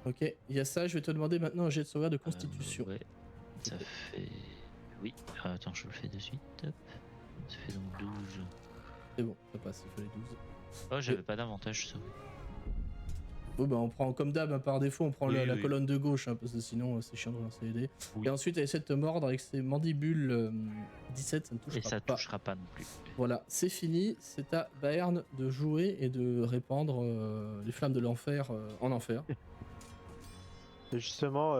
Ok, il y a ça, je vais te demander maintenant un jet de sauvegarde de constitution. Ouais, ça fait. Oui, attends, je le fais de suite. Hop. Ça fait donc 12. C'est bon, ça passe, il fallait 12. Oh, j'avais pas d'avantage, ça. Bon, bah on prend comme d'hab, hein, par défaut, on prend Oui, la oui. colonne de gauche, hein, parce que sinon c'est chiant de relancer les dés. Oui. Et ensuite, elle essaie de te mordre avec ses mandibules 17, ça ne touchera Et ça pas. touchera pas non plus. Voilà, c'est fini, c'est à Baern de jouer et de répandre les flammes de l'enfer en enfer. Et justement,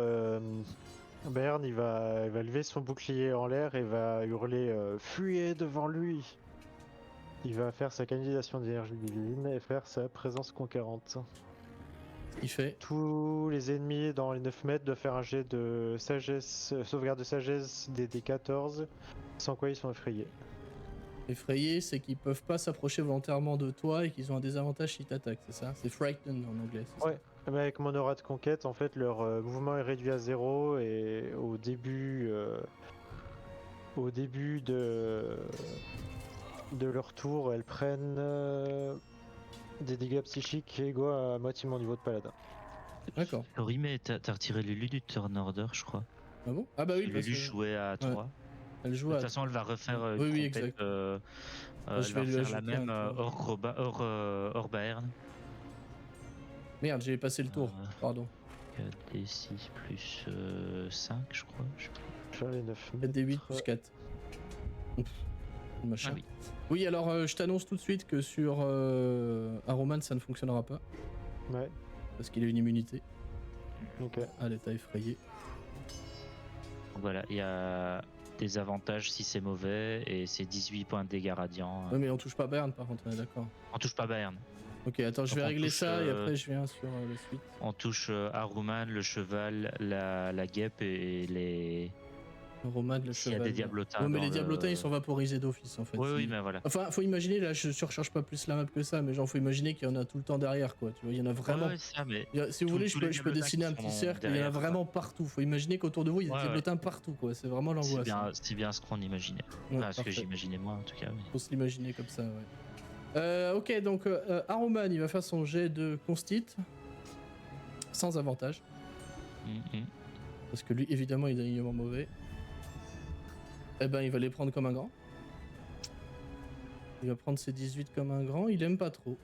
Bayern il va lever son bouclier en l'air et va hurler fuyez devant lui. Il va faire sa canalisation d'énergie divine et faire sa présence conquérante. Il fait. Tous les ennemis dans les 9 mètres doivent faire un jet de sagesse, sauvegarde de sagesse des D14, sans quoi ils sont effrayés. Effrayé, c'est qu'ils peuvent pas s'approcher volontairement de toi et qu'ils ont un désavantage s'ils t'attaquent, c'est ça? C'est frightened en anglais, c'est ça? Ouais. Mais avec mon aura de conquête, en fait, leur mouvement est réduit à 0 et au début de leur tour, elles prennent des dégâts psychiques égaux à moitié mon niveau de paladin. D'accord. Laurie, mais t'as retiré Lulu du turn order, je crois. Ah bon? Ah bah oui, parce Lulu que jouait à 3. elle De joue toute à... façon, elle va refaire une Oui, oui, trompette, exact. elle je va vais lui refaire la ajouter même un tour. hors Bayern. Merde, j'ai passé le tour, pardon. 4d6 plus 5, je crois. Je sais pas. Faire les 9 4d8 plus 4. Machin. Ah oui. Oui, alors je t'annonce tout de suite que sur Aroman ça ne fonctionnera pas. Ouais, Parce qu'il a une immunité ok. à l'état effrayé. Donc voilà, il y a des avantages si c'est mauvais et c'est 18 points de dégâts radiants. Ouais, mais on touche pas Baern par contre, on est d'accord. On touche pas Bayern. Ok, attends, je Donc vais on régler touche, ça et après je viens sur la suite. On touche Aruman, le cheval, la guêpe et les. Roman, le S'il y a cheval. des diablotins. Ouais, mais dans les le- diablotins ils sont vaporisés d'office en fait. Oui, oui, Ils- mais voilà. Enfin, faut imaginer, là je surcharge pas plus la map que ça, mais genre faut imaginer qu'il y en a tout le temps derrière quoi. Tu vois, il y en a vraiment. Ouais, ouais, ça, mais. Si vous Tous- voulez, tous je les peux diablotins dessiner un qui petit sont cercle, il y en a derrière, quoi. vraiment partout. Faut imaginer qu'autour de vous il y a des Ouais, diablotins partout quoi. C'est vraiment l'angoisse. hein. C'est bien ce qu'on imaginait. Ouais, Enfin, ce que parfait. j'imaginais moi en tout cas. mais- Faut se l'imaginer comme ça, ouais. Ok, donc Aroman il va faire son jet de constit sans avantage. Mhm. Parce que lui, évidemment, il est alignement mauvais. Eh ben, il va les prendre comme un grand. Il va prendre ses 18 comme un grand. Il aime pas trop.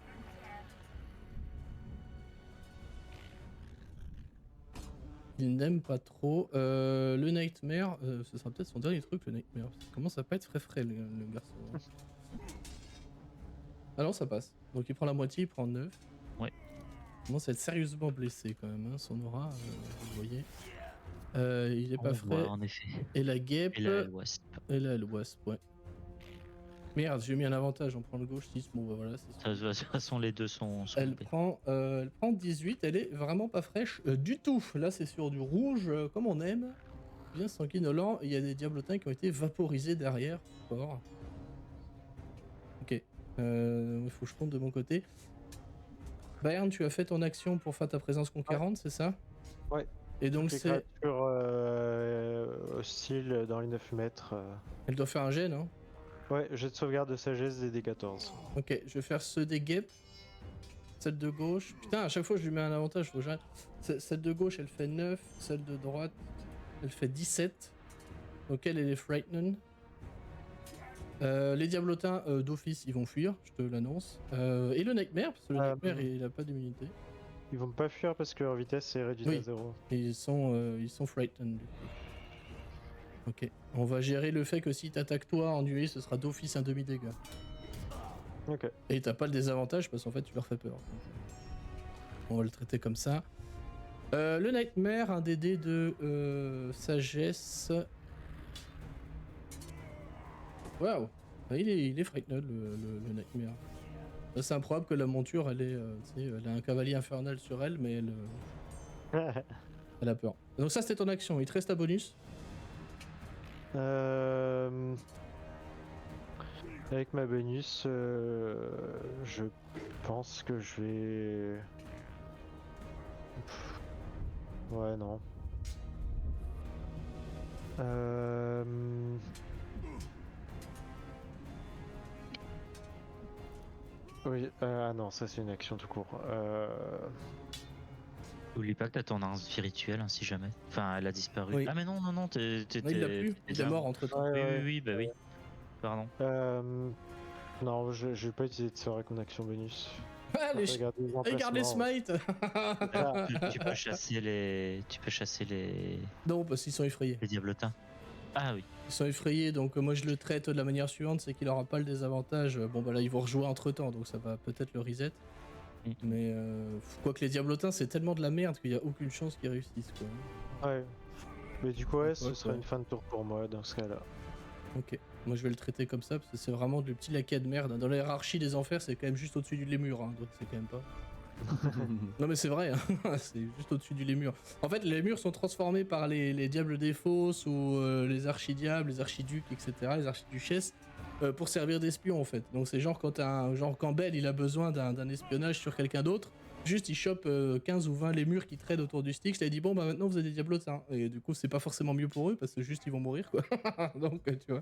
Il n'aime pas trop. Le Nightmare, ce sera peut-être son dernier truc, le Nightmare. Ça commence à pas être frais, le garçon. Ah non, ça passe. Donc il prend la moitié, il prend 9. Ouais. Il commence à être sérieusement blessé quand même, hein, son aura, vous le voyez. Il est pas On frais. voit, en effet. Et la guêpe. Et là, Wasp. Et là, le wasp, ouais. Merde, j'ai mis un avantage, on prend le gauche 6. Bon, bah voilà, c'est De toute façon, les deux sont. elle prend 18, elle est vraiment pas fraîche du tout. Là, c'est sur du rouge, comme on aime. Bien sanguinolent. Il y a des diablotins qui ont été vaporisés derrière. Fort. Ok. Il faut que je compte de mon côté. Bayern, tu as fait ton action pour faire ta présence conquérante, c'est ça? Ouais. Et donc, Les c'est. créatures hostiles dans les 9 mètres. Elle doit faire un jet, non? Ouais, jet de sauvegarde de sagesse des D14. Ok, je vais faire ceux des guêpes. Celle de gauche. Putain, à chaque fois je lui mets un avantage, faut que j'arrête. Celle de gauche elle fait 9, celle de droite elle fait 17. Auquel elle est frightened. Les diablotins d'office ils vont fuir, je te l'annonce. Et le Nightmare, parce que le Nightmare il a pas d'immunité. Ils vont pas fuir parce que leur vitesse est réduite Oui. à 0. Et ils sont frightened. Du coup. Ok, on va gérer le fait que si t'attaques toi en nuée, ce sera d'office un demi-dégât. Ok. Et t'as pas le désavantage parce qu'en fait tu leur fais peur. On va le traiter comme ça. Le Nightmare, un DD de sagesse. Waouh, il est frightened le Nightmare. Là, c'est improbable que la monture elle est, tu sais, elle a un cavalier infernal sur elle, mais elle a peur. Donc ça c'était ton action, il te reste un bonus. Avec ma bonus, je pense que je vais. Ouais, non. Oui, ah non, ça c'est une action tout court. Oublie pas que t'as ton lance virtuelle, hein, si jamais. Enfin, elle a disparu. Oui. Ah, mais non, Non, il l'a plus, il est mort entre temps. Ouais, Oui, ouais. oui, oui, bah oui. Pardon. Non, je vais pas utiliser de sort avec mon action bonus. Allez, Regarde les regarde les emplacements. smites. Ah, Tu peux chasser les. Tu peux chasser les. Non, parce qu'ils sont effrayés. Les diablotins. Ah oui. Ils sont effrayés, donc moi je le traite de la manière suivante, c'est qu'il aura pas le désavantage. Bon bah là ils vont rejouer entre temps, donc ça va peut-être le reset. Mais quoi que les diablotins c'est tellement de la merde qu'il y a aucune chance qu'ils réussissent quoi. ouais. Mais du coup, ouais, ce Ouais, sera quoi. une fin de tour pour moi dans ce cas-là. Ok, moi je vais le traiter comme ça parce que c'est vraiment du petit laquais de merde. Dans la hiérarchie des enfers, c'est quand même juste au-dessus du lémur, hein, donc c'est quand même pas. Non mais c'est vrai, hein, c'est juste au-dessus du lémur. En fait, les lémurs sont transformés par les diables des fosses ou les archidiables, les archiducs, etc., les archiduchesses, pour servir d'espions en fait. Donc c'est genre quand Belle il a besoin d'un espionnage sur quelqu'un d'autre, juste il chope 15 ou 20 lémurs qui traînent autour du stick, je lui dit bon bah maintenant vous êtes des diablotins. Et du coup c'est pas forcément mieux pour eux parce que juste ils vont mourir quoi. Donc tu vois.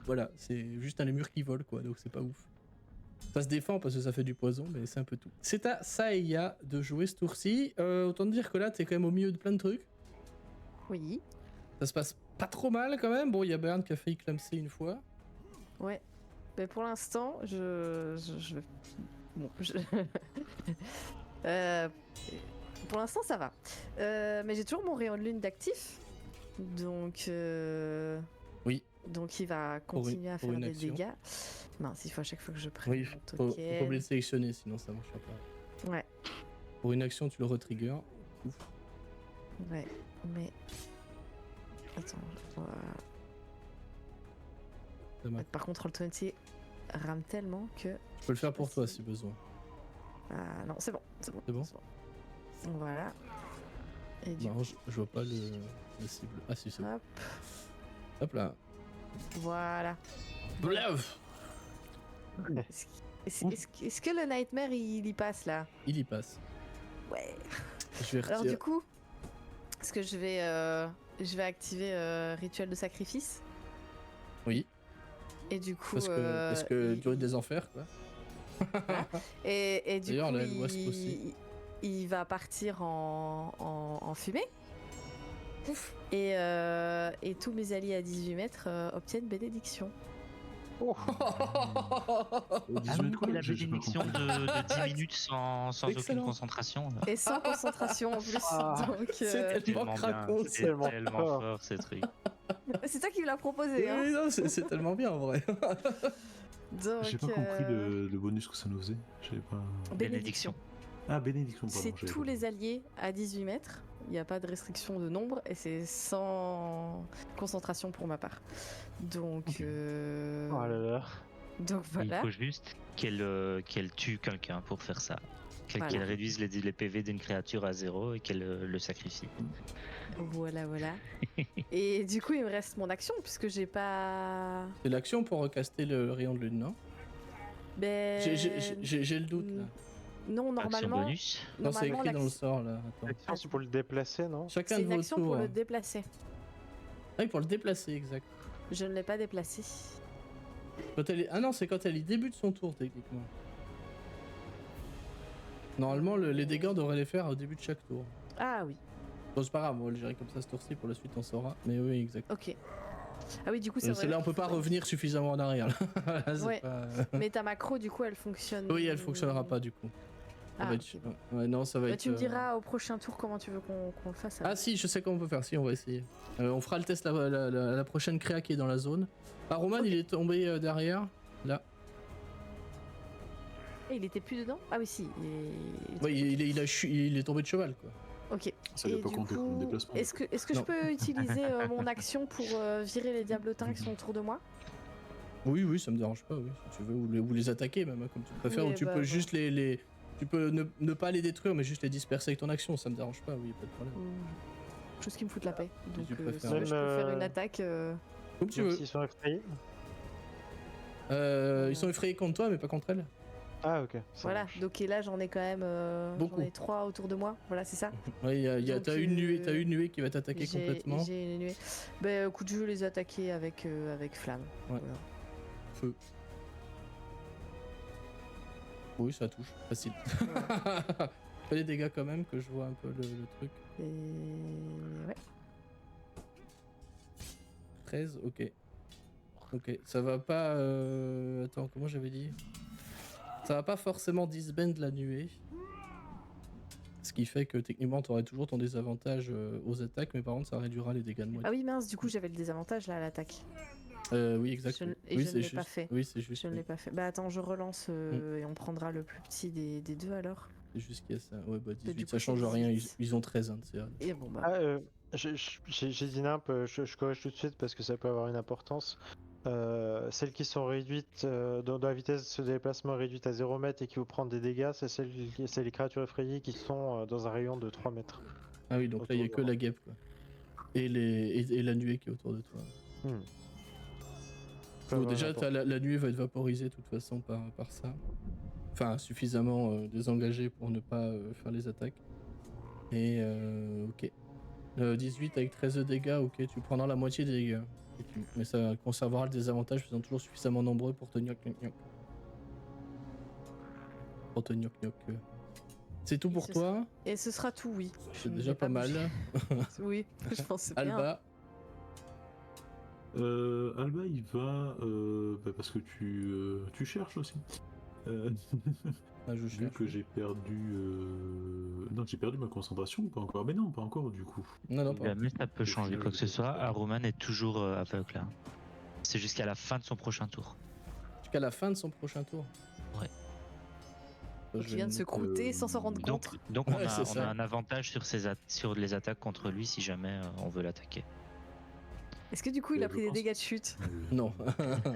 Voilà, c'est juste un lémur qui vole quoi, donc c'est pas ouf. Ça se défend parce que ça fait du poison, mais c'est un peu tout. C'est à Saeya de jouer ce tour-ci. Autant te dire que là, t'es quand même au milieu de plein de trucs. Oui. Ça se passe pas trop mal quand même. Bon, il y a Bern qui a failli clamser une fois. Ouais. Mais pour l'instant, Bon, pour l'instant, ça va. Mais j'ai toujours mon rayon de lune d'actif. Donc... Oui. Donc il va continuer à pour faire une des action. dégâts. Mince, il faut à chaque fois que je prenne Oui, mon faut pas oublier token. de sélectionner, sinon ça marchera pas. Ouais, Pour une action, tu le retrigger. Ouf. ouais, mais... Attends, je dois... Ça marche. Par contre, Roll20 rame tellement que... Je peux le faire pour sais toi si- si besoin. Ah non, c'est bon, c'est bon. C'est bon Voilà. Et du Non, je vois pas le cible. Ah si, c'est bon. Hop, Hop là. voilà. Blaf. Est-ce que le Nightmare, il y passe, là? Il y passe. Ouais. Je vais Alors retirer. du coup, est-ce que je vais activer Rituel de Sacrifice? Oui, Et du coup... parce que Druide des Enfers, quoi. Et du D'ailleurs, coup, la Wasp aussi. il va partir en fumée. Et tous mes alliés à 18 mètres obtiennent bénédiction. Oh, Ah 18 oui, quoi la J'ai pas bénédiction compris. de 10 minutes sans aucune Excellent. concentration. là. Et sans concentration en plus. Ah, Donc, c'est tellement bien, cracos, c'est tellement tellement fort. fort ce truc. c'est toi qui me l'as proposé. Hein. Oui, non, c'est tellement bien en vrai. Donc, J'ai pas compris le bonus que ça nous faisait. J'avais pas. bénédiction. Ah, bénédiction, pardon. C'est j'avais tous pas les alliés à 18 mètres. Il n'y a pas de restriction de nombre et c'est sans concentration pour ma part. Donc, Ok. Oh là là. donc voilà. Il faut juste qu'elle tue quelqu'un pour faire ça. Voilà. Qu'elle réduise les PV d'une créature à 0 et qu'elle le sacrifie. Voilà, voilà. Et du coup, il me reste mon action puisque j'ai pas. C'est l'action pour recaster le rayon de lune, non Ben... J'ai le doute là. Non, Action normalement. bonus. Non, c'est Normalement, écrit dans le l'action- sort là. Attends. L'action, c'est pour le déplacer, non? Chacun c'est de une vos action tours. pour le hein. déplacer. Ah oui, pour le déplacer, exact. Je ne l'ai pas déplacé. Quand elle est... Ah non, c'est quand elle y débute son tour techniquement. Normalement, les dégâts, on devrait les faire au début de chaque tour. Ah oui, Bon, c'est pas grave, on va le gérer comme ça ce tour-ci, pour la suite on saura. Mais oui, exact. ok. Ah oui, du coup, c'est vrai. Là, on peut pas revenir suffisamment en arrière. Là, c'est Ouais. pas- Mais ta macro, du coup, elle fonctionne. Oui, elle fonctionnera pas du coup. Ça Ah, va être... ok, bon. Ouais, non, ça va Bah, être. tu me diras au prochain tour comment tu veux qu'on le fasse. alors. Ah si, je sais comment on peut faire, si on va essayer. On fera le test la prochaine créa qui est dans la zone. Ah Roman Ok. il est tombé derrière, là. Et il était plus dedans? Ah oui, si. Ouais, il est tombé de cheval quoi. Ok. Ça Et n'a pas du compté comme coup, déplacement. est-ce que je Non. peux utiliser mon action pour virer les diablotins qui sont autour de moi? Oui, ça me dérange pas, oui, si tu veux, ou les attaquer même, hein, comme tu préfères, Oui, ou tu bah, peux bah. juste les... Tu peux ne pas les détruire, mais juste les disperser avec ton action, ça me dérange pas, oui, pas de problème. Chose qui me fout la paix. Donc, tu si préfères. je peux faire Même, une attaque. Comme tu Même veux. s'ils sont effrayés. Ils sont effrayés contre toi, mais pas contre elle. Ah, ok. ça Voilà, marche. donc et là j'en ai quand même Beaucoup. j'en ai 3 autour de moi, voilà c'est ça. Ouais, Donc, t'as une nuée qui va t'attaquer complètement. J'ai une nuée. Ben écoute, je vais les attaquer avec flamme. Ouais. Voilà. Feu. Oui, ça touche, facile. Pas des dégâts quand même, que je vois un peu le truc. Et ouais. 13, ok. Ok, ça va pas... Attends, comment j'avais dit? Ça va pas forcément disband la nuée. Ce qui fait que techniquement tu aurais toujours ton désavantage aux attaques, mais par contre ça réduira les dégâts de moitié. Ah oui, mince, du coup j'avais le désavantage là à l'attaque. Oui, exact. Et oui, je ne l'ai pas fait. Oui, c'est juste. Je ne l'ai pas fait. Bah attends, je relance et on prendra le plus petit des deux alors. C'est juste qu'il y a ça. Ouais, bah 18, Du coup, ça change c'est rien. 18. Ils ont 13, hein, c'est... Et bon bah. Ah, j'ai dit nimp, je corrige tout de suite parce que ça peut avoir une importance. Celles qui sont réduites, dont la vitesse de déplacement est réduite à 0 mètre et qui vous prennent des dégâts, c'est les créatures effrayées qui sont dans un rayon de 3 mètres. Ah oui, donc là il y a que la guêpe quoi. Et la nuée qui est autour de toi. Donc déjà la nuée va être vaporisée de toute façon par ça. Enfin suffisamment désengagée pour ne pas faire les attaques. Et ok. 18 avec 13 de dégâts, ok, tu prendras la moitié des dégâts. Mais ça conservera le désavantage faisant toujours suffisamment nombreux pour te gnoc. Pour te gnoc. C'est tout pour toi. Et ce sera tout, oui. C'est déjà pas mal. Oui, je pense que c'est bien. Alba. Alba, il va... parce que tu cherches aussi. Ah, je Vu cherche. que j'ai perdu... Non, j'ai perdu ma concentration ou pas encore? Mais non, pas encore du coup. Non, pas. Mais ça peut changer final, quoi que ce je soit. sais pas. Aruman est toujours aveugle là. C'est jusqu'à la fin de son prochain tour. Jusqu'à la fin de son prochain tour. Ouais. Je Qui vient de se croûter sans s'en rendre compte. Donc Ouais, on ça. a un avantage sur les attaques contre lui si jamais on veut l'attaquer. Est-ce que du coup il a pris des dégâts de chute? Non,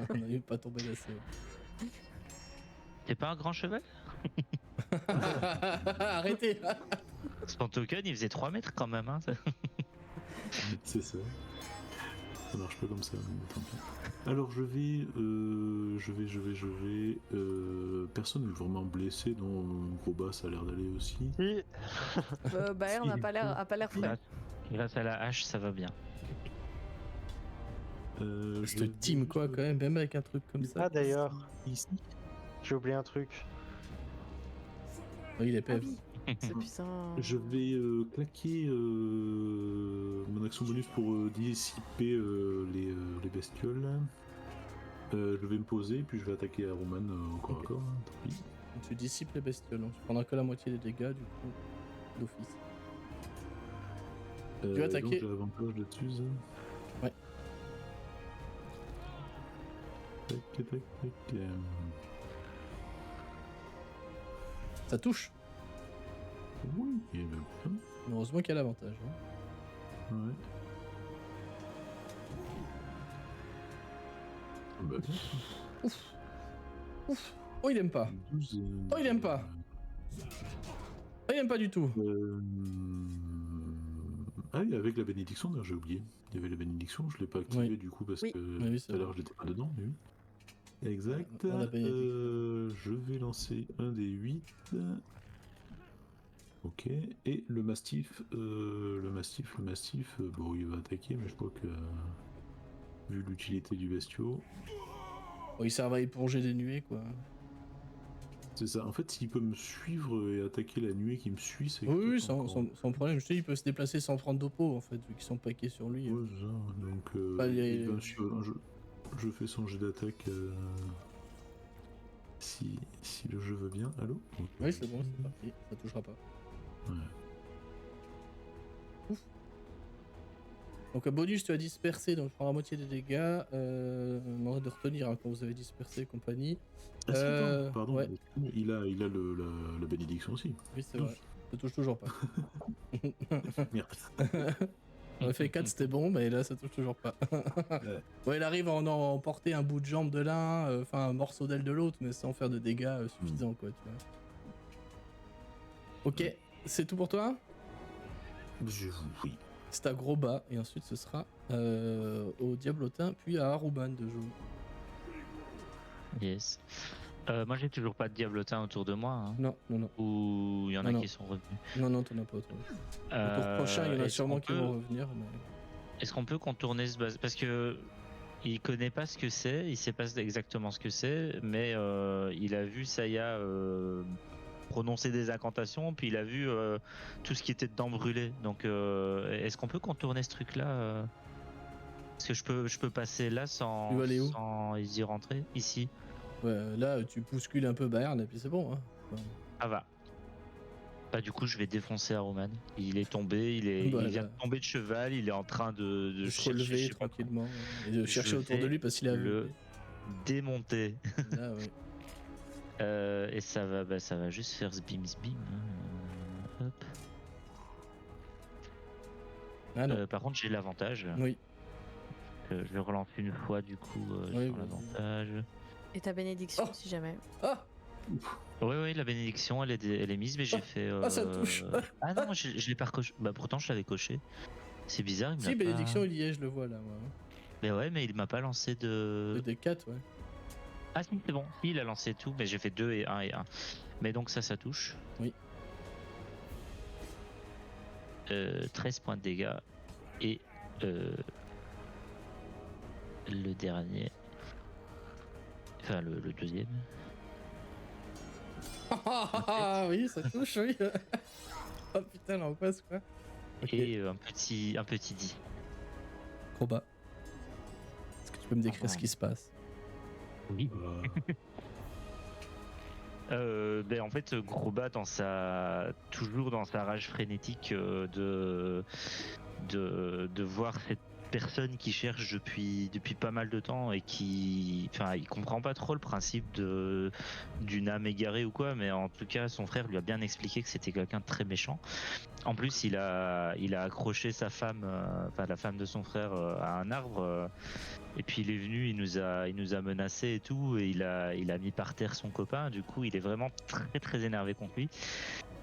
on n'a pas tombé là-dessus. T'es pas un grand cheval? Arrêtez. Son token il faisait 3 mètres quand même. Hein. C'est ça. Ça marche pas comme ça, mais tant pis. Alors je vais... personne n'est vraiment blessé, non? Gros bas, ça a l'air d'aller aussi. Oui. Bayern n'a pas l'air frais. Grâce à la hache ça va bien. Cette team quoi quand même avec un truc comme ça. Ah d'ailleurs, Ici. j'ai oublié un truc. Oh, il est Ah PF. oui, c'est puissant. Je vais claquer mon action bonus pour dissiper les bestioles. Je vais me poser, puis je vais attaquer Aruman encore. Ok. Tant pis. Tu dissipes les bestioles, donc tu prendras que la moitié des dégâts du coup d'office. Tu vas attaquer. Donc j'ai l'avantage là-dessus. Ça. Ouais. Tac. Ça touche. Oui, et ben, putain. Heureusement qu'il y a l'avantage. Hein. Ouais. Bah, Ouf. Oh il aime pas. 12, Oh, il aime pas. Oh il aime pas du tout. Ah oui, avec la bénédiction, d'ailleurs, j'ai oublié. Il y avait la bénédiction, je l'ai pas activée Oui. du coup parce Oui. que Oui, c'est tout à l'heure vrai. j'étais pas dedans, mais oui. Exact. On a bénédiction. Je vais lancer un des 8. Ok. Et le mastif, bon, il va attaquer, mais je crois que vu l'utilité du bestiau, Oh, il servent à éponger des nuées quoi. c'est ça. En fait, s'il peut me suivre et attaquer la nuée qui me suit, c'est Oui, peut-être sans problème. Je te dis, il peut se déplacer sans prendre d'oppo en fait, vu qu'ils sont paqués sur lui. Ouais, c'est ça. Donc, Bah, il va me suivre. Je fais son jet d'attaque si le jeu veut bien. Allô? Oui, c'est bon, c'est parti. Ça touchera pas. Ouais. Ouf. Donc, bonus, tu as dispersé, donc je prends la moitié des dégâts. Demandez de retenir hein, quand vous avez dispersé et compagnie. Ah, si, attends, pardon. ouais. Il a la bénédiction aussi. Oui, c'est vrai. Ça touche toujours pas. Merde. On a fait 4, c'était bon, mais là, ça touche toujours pas. Ouais, il arrive à en emporter un bout de jambe de l'un, enfin un morceau d'aile de l'autre, mais sans faire de dégâts suffisants, quoi, tu vois. Ok, c'est tout pour toi? Oui. C'est à gros bas, et ensuite ce sera au Diablotin, puis à Aruban de jouer. Yes. Moi j'ai toujours pas de diablotin autour de moi. Hein. Non. Ou il y en a Non. qui sont revenus. Non, t'en as pas trop. Au tour prochain, il y en a sûrement qui vont revenir. Mais... Est-ce qu'on peut contourner ce base? Parce que il connaît pas ce que c'est, il sait pas exactement ce que c'est, mais il a vu Saya prononcer des incantations, puis il a vu tout ce qui était dedans brûler. Donc est-ce qu'on peut contourner ce truc-là Est-ce que je peux passer là sans, Tu vas aller où sans y rentrer? Ici. Ouais, là, tu bouscules un peu Bayern et puis c'est bon. Hein. Ah va. Bah du coup je vais défoncer Aroman. Il est tombé, il Bah, vient là. de tomber de cheval, il est en train De se chercher, relever je sais pas quoi. tranquillement et de chercher Je autour de vais lui parce qu'il a le démonter. Là, oui. Et ça va juste faire ce bims bim. Hein. Hop. Ah non. Par contre j'ai l'avantage. Oui. Je vais relancer une fois du coup Oui, sur vas-y. l'avantage. Et ta bénédiction, Oh. si jamais. Ah Oui, la bénédiction elle est mise, mais j'ai fait. Ah, ça touche. Ah non, moi je l'ai pas coché. Bah pourtant je l'avais coché. C'est bizarre, il me Si, l'a bénédiction, pas. il y est, je le vois là. Moi. Mais ouais, mais il m'a pas lancé Le de. D4, ouais. Ah si, c'est bon. Si, il a lancé tout, mais j'ai fait 2 et 1 et 1. Mais donc ça touche. Oui. 13 points de dégâts. Et le dernier. Enfin, le deuxième. Ah oui, ça touche, oui. Oh putain, l'angoisse, quoi. Ok. Et un petit 10. Crobat. Est-ce que tu peux me décrire Ah, ce qui se passe? Oui. En fait, Grobat toujours dans sa rage frénétique de voir cette personne qui cherche depuis pas mal de temps et il comprend pas trop le principe d'une âme égarée ou quoi, mais en tout cas son frère lui a bien expliqué que c'était quelqu'un de très méchant. En plus, il a accroché sa femme, la femme de son frère, à un arbre. Et puis il est venu, il nous a menacé et tout, et il a mis par terre son copain. Du coup, il est vraiment très très énervé contre lui.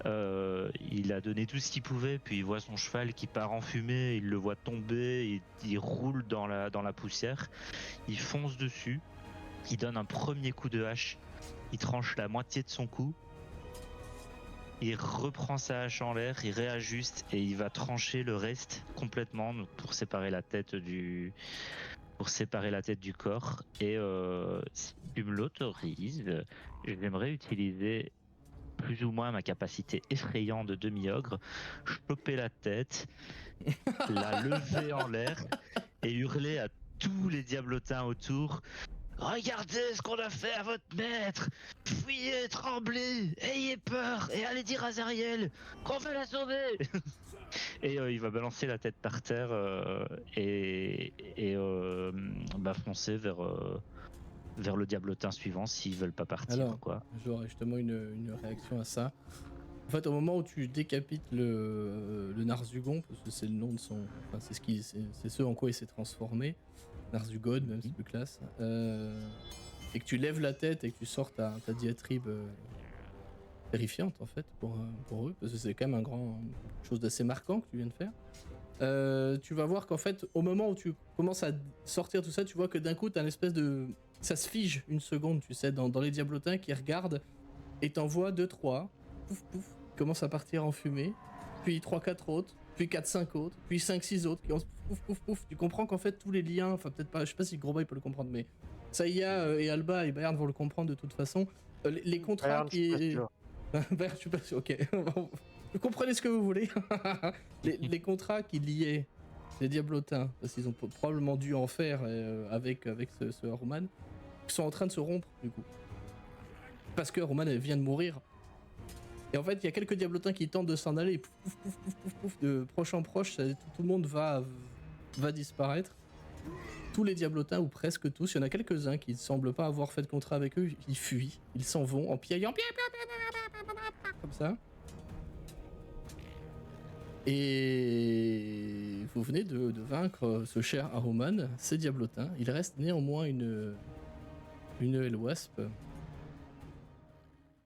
Il a donné tout ce qu'il pouvait, puis il voit son cheval qui part en fumée, il le voit tomber, il roule dans la poussière, il fonce dessus, il donne un premier coup de hache, il tranche la moitié de son cou. Il reprend sa hache en l'air, il réajuste et il va trancher le reste complètement pour séparer la tête du corps. Et si tu me l'autorises, j'aimerais utiliser plus ou moins ma capacité effrayante de demi-ogre, choper la tête, la lever en l'air et hurler à tous les diablotins autour: regardez ce qu'on a fait à votre maître! Fuyez, tremblez, ayez peur et allez dire à Zariel qu'on va la sauver! Et il va balancer la tête par terre et foncer vers le diablotin suivant s'ils veulent pas partir. Alors, quoi. j'aurais justement une réaction à ça. En fait, au moment où tu décapites le Narzugon, parce que c'est le nom de son... Enfin, c'est ce en quoi il s'est transformé, Narzugod, même c'est plus classe, et que tu lèves la tête et que tu sors ta diatribe terrifiante, en fait, pour eux, parce que c'est quand même chose d'assez marquant que tu viens de faire. Tu vas voir qu'en fait, au moment où tu commences à sortir tout ça, tu vois que d'un coup, t'as une espèce de... Ça se fige une seconde, tu sais, dans les diablotins qui regardent et t'envoient 2-3, pouf pouf, qui commencent à partir en fumée, puis 3-4 autres, puis 4-5 autres, puis 5-6 autres qui ont pouf pouf pouf. Tu comprends qu'en fait, tous les liens, enfin peut-être pas, je sais pas si Groba il peut le comprendre, mais Saïa et Alba et Bayern vont le comprendre de toute façon. Les contrats Bayern, je suis pas qui... sûr. Bayern, je suis pas sûr, ok. Vous comprenez ce que vous voulez. les contrats qui liaient les diablotins, parce qu'ils ont probablement dû en faire avec ce Roman, sont en train de se rompre du coup. Parce que Roman vient de mourir. Et en fait, il y a quelques diablotins qui tentent de s'en aller, et pouf, pouf, pouf, pouf, pouf, pouf, de proche en proche, tout le monde va disparaître. Tous les diablotins, ou presque tous, il y en a quelques-uns qui ne semblent pas avoir fait de contrat avec eux, ils fuient, ils s'en vont en piaillant, comme ça. Et vous venez de vaincre ce cher Aroman, ces diablotins. Il reste néanmoins une Elwasp